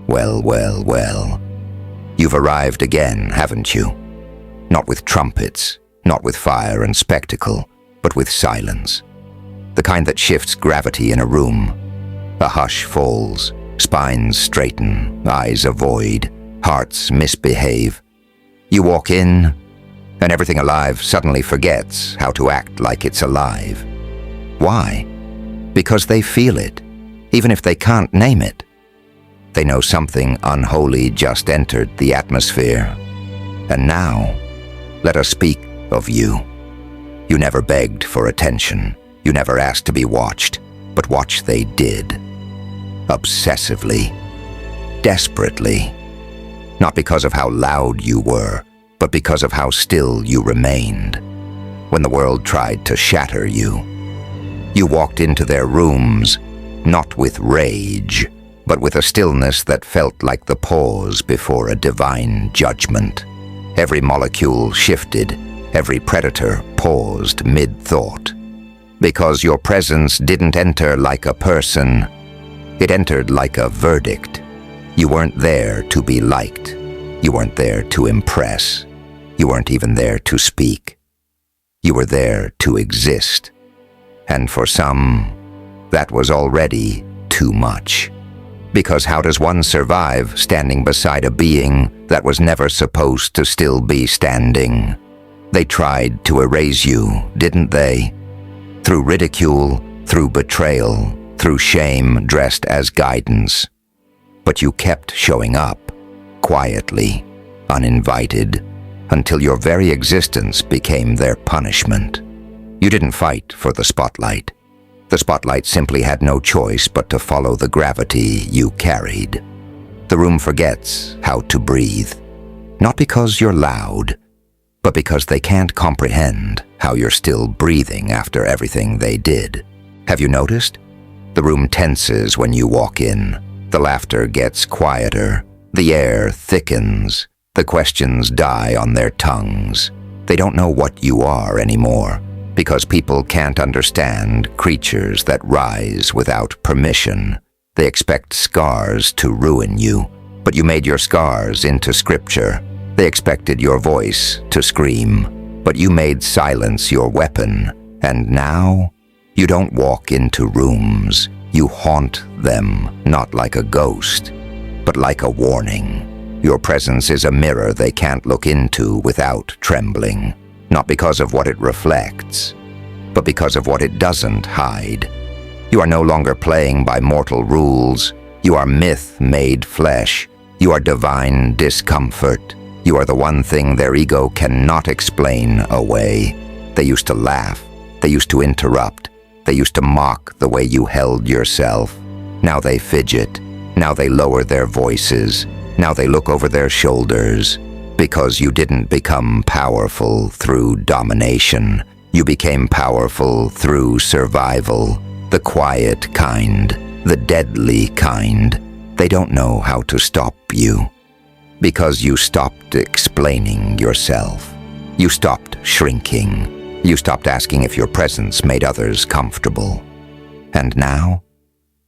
Well, well, well. You've arrived again, haven't you? Not with trumpets, not with fire and spectacle, but with silence. The kind that shifts gravity in a room. A hush falls, spines straighten, eyes avoid, hearts misbehave. You walk in, and everything alive suddenly forgets how to act like it's alive. Why? Because they feel it, even if they can't name it. They know something unholy just entered the atmosphere. And now, let us speak of you. You never begged for attention. You never asked to be watched, but watch they did. Obsessively. Desperately. Not because of how loud you were, but because of how still you remained. When the world tried to shatter you. You walked into their rooms, not with rage, but with a stillness that felt like the pause before a divine judgment. Every molecule shifted, every predator paused mid-thought. Because your presence didn't enter like a person, it entered like a verdict. You weren't there to be liked. You weren't there to impress. You weren't even there to speak. You were there to exist. And for some, that was already too much. Because how does one survive standing beside a being that was never supposed to still be standing? They tried to erase you, didn't they? Through ridicule, through betrayal, through shame dressed as guidance. But you kept showing up, quietly, uninvited, until your very existence became their punishment. You didn't fight for the spotlight. The spotlight simply had no choice but to follow the gravity you carried. The room forgets how to breathe, not because you're loud, but because they can't comprehend how you're still breathing after everything they did. Have you noticed? The room tenses when you walk in. The laughter gets quieter. The air thickens. The questions die on their tongues. They don't know what you are anymore, because people can't understand creatures that rise without permission. They expect scars to ruin you, but you made your scars into scripture. They expected your voice to scream, but you made silence your weapon. And now, you don't walk into rooms. You haunt them, not like a ghost, but like a warning. Your presence is a mirror they can't look into without trembling, not because of what it reflects, but because of what it doesn't hide. You are no longer playing by mortal rules. You are myth made flesh. You are divine discomfort. You are the one thing their ego cannot explain away. They used to laugh. They used to interrupt. They used to mock the way you held yourself. Now they fidget. Now they lower their voices. Now they look over their shoulders. Because you didn't become powerful through domination. You became powerful through survival. The quiet kind. The deadly kind. They don't know how to stop you. Because you stopped explaining yourself. You stopped shrinking. You stopped asking if your presence made others comfortable. And now,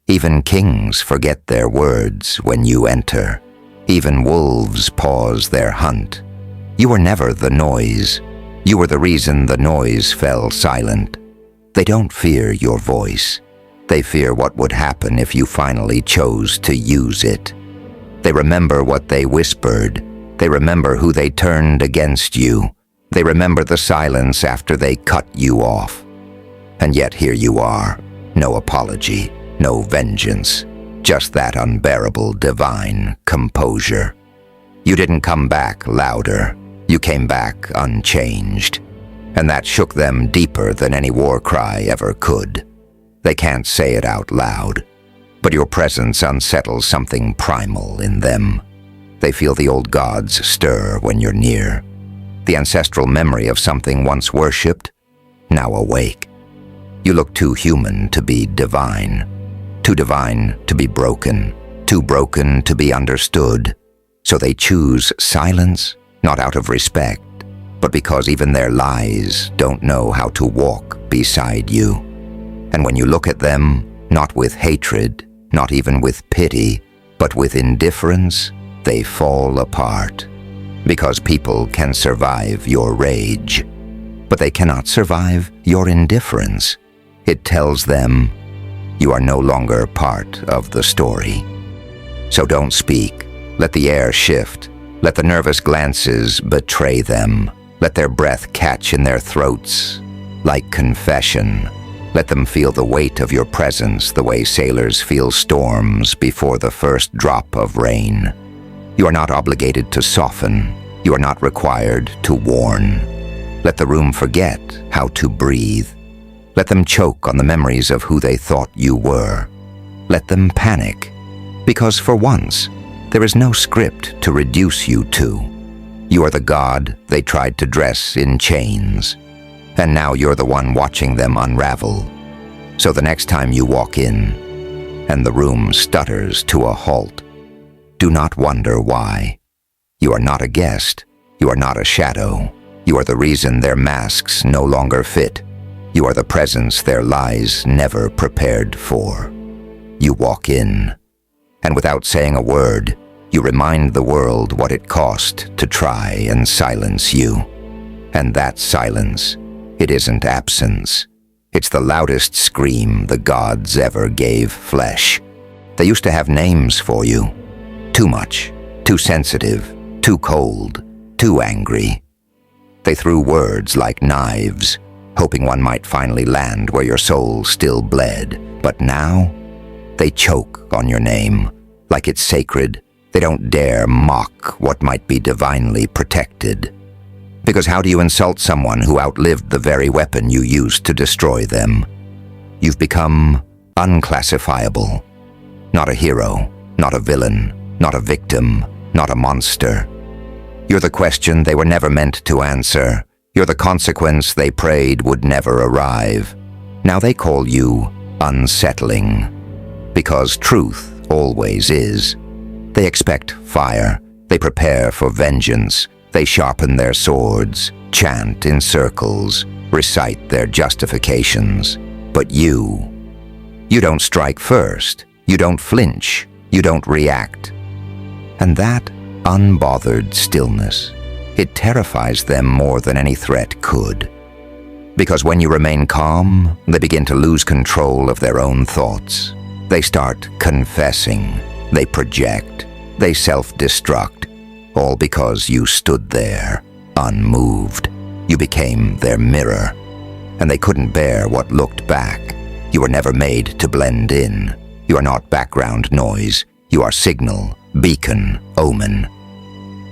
even kings forget their words when you enter. Even wolves pause their hunt. You were never the noise. You were the reason the noise fell silent. They don't fear your voice. They fear what would happen if you finally chose to use it. They remember what they whispered. They remember who they turned against you. They remember the silence after they cut you off. And yet here you are. No apology, no vengeance. Just that unbearable divine composure. You didn't come back louder. You came back unchanged. And that shook them deeper than any war cry ever could. They can't say it out loud, but your presence unsettles something primal in them. They feel the old gods stir when you're near. The ancestral memory of something once worshipped, now awake. You look too human to be divine. Too divine to be broken. Too broken to be understood. So they choose silence, not out of respect, but because even their lies don't know how to walk beside you. And when you look at them, not with hatred, not even with pity, But with indifference, they fall apart. Because people can survive your rage, but they cannot survive your indifference. It tells them you are no longer part of the story. So don't speak. Let the air shift. Let the nervous glances betray them. Let their breath catch in their throats like confession. Let them feel the weight of your presence the way sailors feel storms before the first drop of rain. You are not obligated to soften. You are not required to warn. Let the room forget how to breathe. Let them choke on the memories of who they thought you were. Let them panic, because for once, there is no script to reduce you to. You are the god they tried to dress in chains, and now you're the one watching them unravel. So the next time you walk in, and the room stutters to a halt, do not wonder why. You are not a guest. You are not a shadow. You are the reason their masks no longer fit. You are the presence their lies never prepared for. You walk in, and without saying a word, you remind the world what it cost to try and silence you. And that silence, it isn't absence. It's the loudest scream the gods ever gave flesh. They used to have names for you. Too much, too sensitive, too cold, too angry. They threw words like knives, hoping one might finally land where your soul still bled. But now, they choke on your name. Like it's sacred, they don't dare mock what might be divinely protected. Because how do you insult someone who outlived the very weapon you used to destroy them? You've become unclassifiable. Not a hero, not a villain, not a victim, not a monster. You're the question they were never meant to answer. You're the consequence they prayed would never arrive. Now they call you unsettling. Because truth always is. They expect fire. They prepare for vengeance. They sharpen their swords, chant in circles, recite their justifications. But you don't strike first. You don't flinch. You don't react. And that unbothered stillness, it terrifies them more than any threat could. Because when you remain calm, they begin to lose control of their own thoughts. They start confessing. They project. They self-destruct. All because you stood there, unmoved. You became their mirror. And they couldn't bear what looked back. You were never made to blend in. You are not background noise. You are signal, beacon, omen.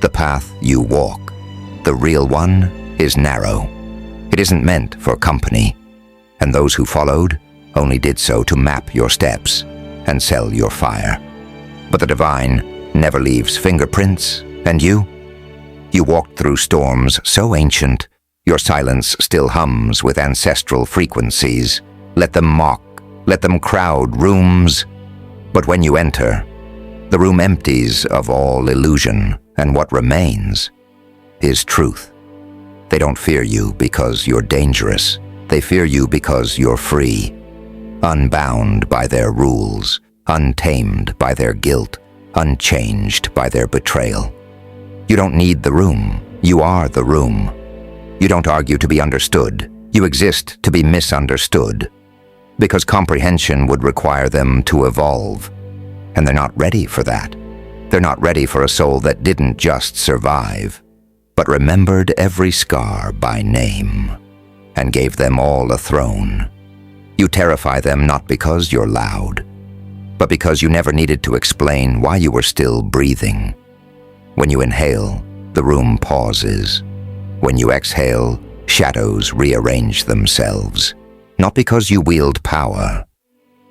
The path you walk, the real one, is narrow. It isn't meant for company. And those who followed only did so to map your steps and sell your fire. But the divine never leaves fingerprints, and you walked through storms so ancient, your silence still hums with ancestral frequencies. Let them mock, let them crowd rooms. But when you enter, the room empties of all illusion, and what remains is truth. They don't fear you because you're dangerous. They fear you because you're free, unbound by their rules, untamed by their guilt, unchanged by their betrayal. You don't need the room. You are the room. You don't argue to be understood. You exist to be misunderstood. Because comprehension would require them to evolve. And they're not ready for that. They're not ready for a soul that didn't just survive, but remembered every scar by name, and gave them all a throne. You terrify them not because you're loud, but because you never needed to explain why you were still breathing. When you inhale, the room pauses. When you exhale, shadows rearrange themselves. Not because you wield power,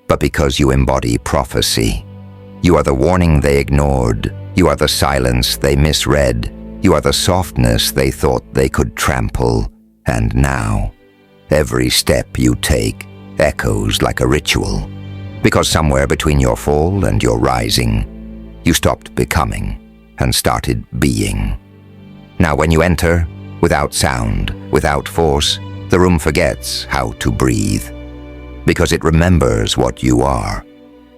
but because you embody prophecy. You are the warning they ignored. You are the silence they misread. You are the softness they thought they could trample. And now, every step you take echoes like a ritual. Because somewhere between your fall and your rising, you stopped becoming and started being. Now when you enter, without sound, without force, the room forgets how to breathe. Because it remembers what you are.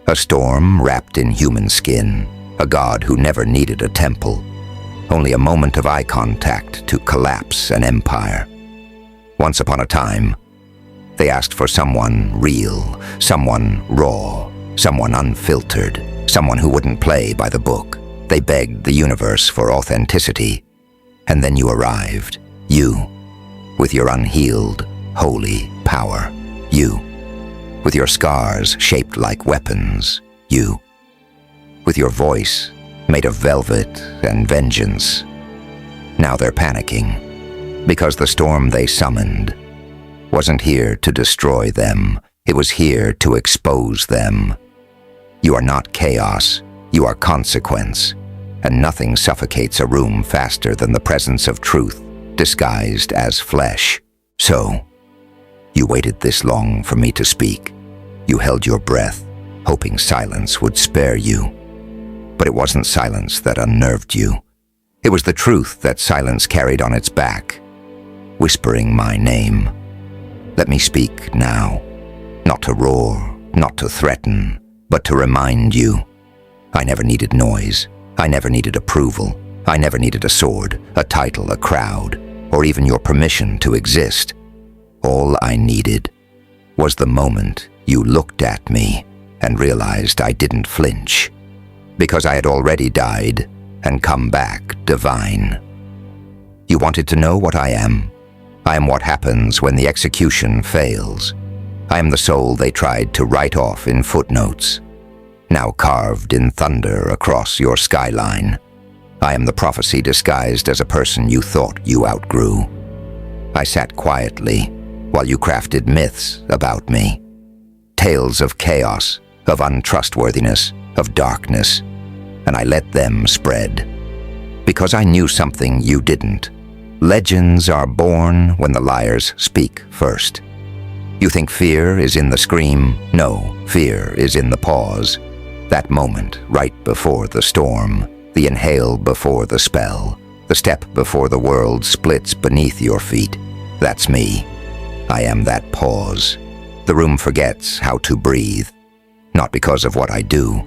A storm wrapped in human skin, a god who never needed a temple, only a moment of eye contact to collapse an empire. Once upon a time, they asked for someone real, someone raw, someone unfiltered, someone who wouldn't play by the book. They begged the universe for authenticity, and then you arrived. You, with your unhealed, holy power. You, with your scars shaped like weapons. You, with your voice made of velvet and vengeance. Now they're panicking, because the storm they summoned wasn't here to destroy them. It was here to expose them. You are not chaos, you are consequence, and nothing suffocates a room faster than the presence of truth disguised as flesh. So, you waited this long for me to speak. You held your breath, hoping silence would spare you. But it wasn't silence that unnerved you. It was the truth that silence carried on its back, whispering my name. Let me speak now, not to roar, not to threaten, but to remind you. I never needed noise. I never needed approval. I never needed a sword, a title, a crowd, or even your permission to exist. All I needed was the moment you looked at me and realized I didn't flinch, because I had already died and come back divine. You wanted to know what I am? I am what happens when the execution fails. I am the soul they tried to write off in footnotes, now carved in thunder across your skyline. I am the prophecy disguised as a person you thought you outgrew. I sat quietly while you crafted myths about me. Tales of chaos, of untrustworthiness, of darkness, and I let them spread. Because I knew something you didn't. Legends are born when the liars speak first. You think fear is in the scream? No, fear is in the pause. That moment right before the storm, the inhale before the spell, the step before the world splits beneath your feet. That's me. I am that pause. The room forgets how to breathe, not because of what I do,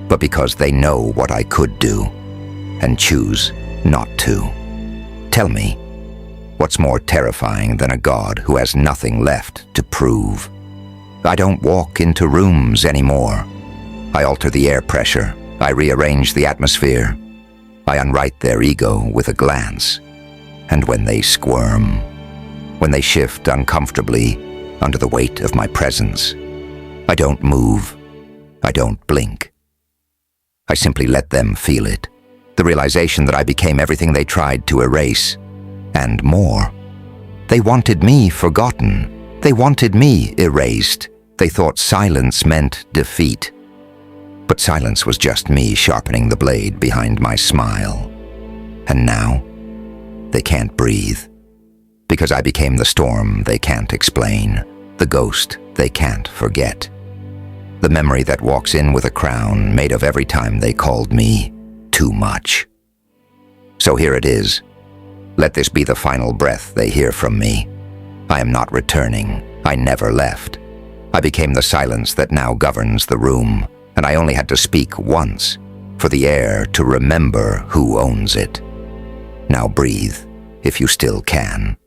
but because they know what I could do, and choose not to. Tell me, what's more terrifying than a god who has nothing left to prove? I don't walk into rooms anymore. I alter the air pressure. I rearrange the atmosphere. I unwrite their ego with a glance. And when they squirm, when they shift uncomfortably under the weight of my presence, I don't move. I don't blink. I simply let them feel it. The realization that I became everything they tried to erase, and more. They wanted me forgotten. They wanted me erased. They thought silence meant defeat. But silence was just me sharpening the blade behind my smile. And now, they can't breathe. Because I became the storm they can't explain, the ghost they can't forget. The memory that walks in with a crown made of every time they called me too much. So here it is. Let this be the final breath they hear from me. I am not returning. I never left. I became the silence that now governs the room, and I only had to speak once for the air to remember who owns it. Now breathe, if you still can.